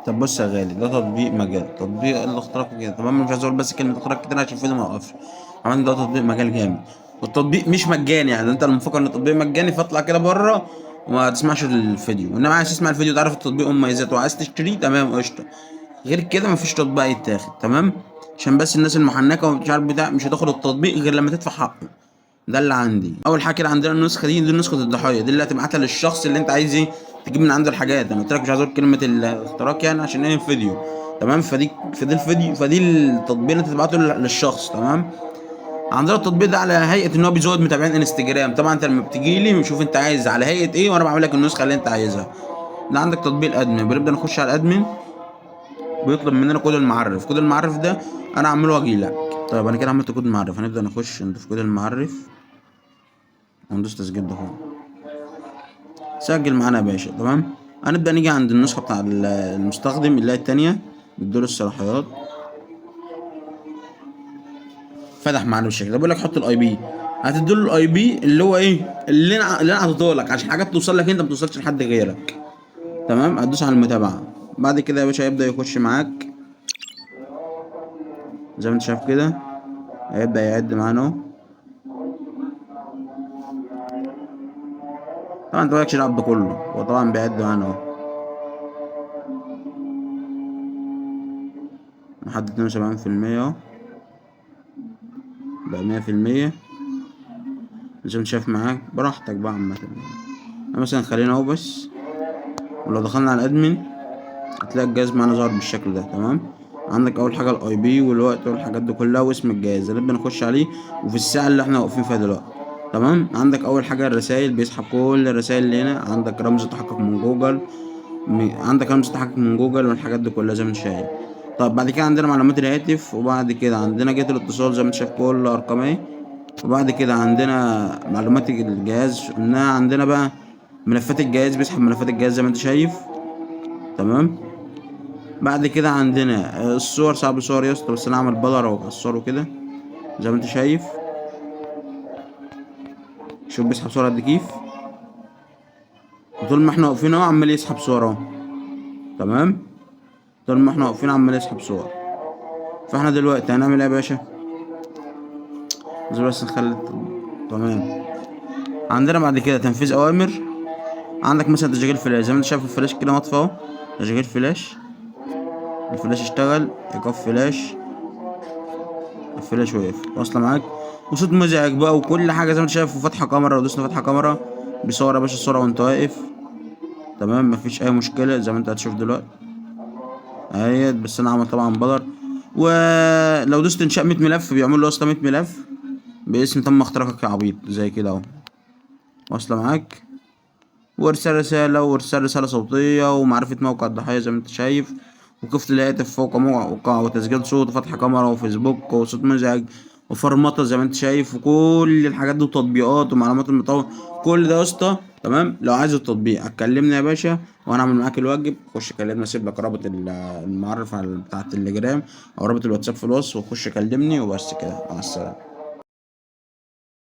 طب بص يا غالي، ده تطبيق مجال، تطبيق اللي اخترقه كده تمام. مش عايز اقول بس كلمه اختراق كده عشان الفيديو ما يوقفش. عملت ده تطبيق مجال جامد، والتطبيق مش مجاني. يعني انت لما مفكر ان التطبيق مجاني فاطلع كده بره وما تسمعش الفيديو. انما عايز تسمع الفيديو تعرف التطبيق مميزاته وعايز تشتريه، تمام قشطه. غير كده مفيش تطبيق يتاخد، تمام. عشان بس الناس المحنكه ومش عارف بتاع، مش هتاخد التطبيق غير لما تدفع حقه. ده اللي عندي. اول حاجه كده عندنا النسخه دي نسخه الضحيه، دي اللي هتبعتها للشخص اللي انت عايز ايه تجيب من عنده الحاجات. انا قلت لك مش عايز اقول كلمه الاختراق يعني عشان ايه الفيديو، تمام. فدي الفيديو، فدي التطبيق اللي انت تبعته للشخص، تمام. عندنا التطبيق ده على هيئه ان هو بيزود متابعين انستجرام. طبعا انت لما بتجي لي بشوف انت عايز على هيئه ايه وانا بعمل لك النسخه اللي انت عايزها. ده عندك تطبيق الادمن، بنبدا نخش على الادمن، بيطلب مننا كود المعرف. كود المعرف ده انا اعمله واجي لك. طيب انا كده عملت كود المعرف، هنبدا نخش نضيف كود المعرف وندوس تسجيل دخول. سجل معانا يا باشا، تمام. هنبدأ نيجي عند النسخة بتاع المستخدم اللي هي التانية، نديله الصلاحيات. فتح معانا بالشكل ده، بيقول لك حط الاي بي. هتديله الاي بي اللي هو ايه، اللي انا حاططه لك عشان حاجات توصل لك انت ما توصلش لحد غيرك، تمام. هتدوس على المتابعة. بعد كده يا باشا هيبدأ يخش معاك زي ما انت شايف كده، هيبدأ يعد معانا اهو. طبعا انت مالكش دعوة بكله، هو طبعا بيعد معانا اهو لحد 72% اهو، بقى 100%. زي ما انت شايف معاك براحتك بقى عامة. مثلا خلينا اهو بس، ولو دخلنا على الادمن هتلاقي الجهاز معانا ظهر بالشكل ده، تمام. عندك اول حاجه الاي بي والوقت والحاجات دي كلها واسم الجهاز هنبدا نخش عليه، وفي الساعه اللي احنا واقفين فيها دلوقتي، تمام. عندك اول حاجه الرسائل، بيسحب كل الرسائل اللي هنا. عندك رمز تحقق من جوجل، عندك رمز تحقق من جوجل والحاجات دي كلها زي ما انت شايف. طب بعد كده عندنا معلومات الهاتف، وبعد كده عندنا جهة الاتصال زي ما انت شايف كل ارقام اهي. وبعد كده عندنا معلومات الجهاز قلناها. عندنا بقى ملفات الجهاز، بيسحب ملفات الجهاز زي ما انت شايف، تمام. بعد كده عندنا الصور، صعب صور يا اسطى بس انا اعمل بلر او الصور وكده زي ما انت شايف. شوف بيسحب صور قد كيف، طول ما احنا واقفين اهو عمال يسحب صور اهو، تمام. طول ما احنا واقفين عمال يسحب صور. فاحنا دلوقتي هنعمل ايه يا باشا؟ بس نخلي، تمام. عندنا بعد كده تنفيذ اوامر. عندك مثلا تشغيل فلاش زي ما انت شايف الفلاش كده مطفى اهو، تشغيل فلاش، الفلاش اشتغل. ايقاف فلاش، الفلاش وقف، واصله معاك. وصوت مزعج بقى وكل حاجه زي ما انت شايف. وفتحه كاميرا، لو دوسنا فتحه كاميرا بيصور يا باشا الصوره وانت واقف، تمام. مفيش اي مشكله زي ما انت هتشوف دلوقتي اهي. بس انا عامل طبعا بلر. ولو دوست انشاء 100 ملف بيعمل له اصلا 100 ملف باسم تم اختراقك يا عبيط زي كده اهو، واصله معاك. وارسال رساله، وارسال رساله صوتيه، ومعرفه موقع الضحيه زي ما انت شايف، وقفل الهاتف فوق موقع، وتسجيل صوت، وفتح كاميرا، وفيسبوك، وصوت مزعج، وفرمطه زي ما انت شايف، وكل الحاجات دي وتطبيقات ومعلومات المطور. كل ده يا اسطى تمام. لو عايز التطبيق هتكلمني يا باشا وانا اعمل معاك الواجب. خش كلمني، اسيب لك رابط المعرف على بتاع التليجرام او رابط الواتساب في الوصف، وخش كلمني وبس كده. مع السلامه.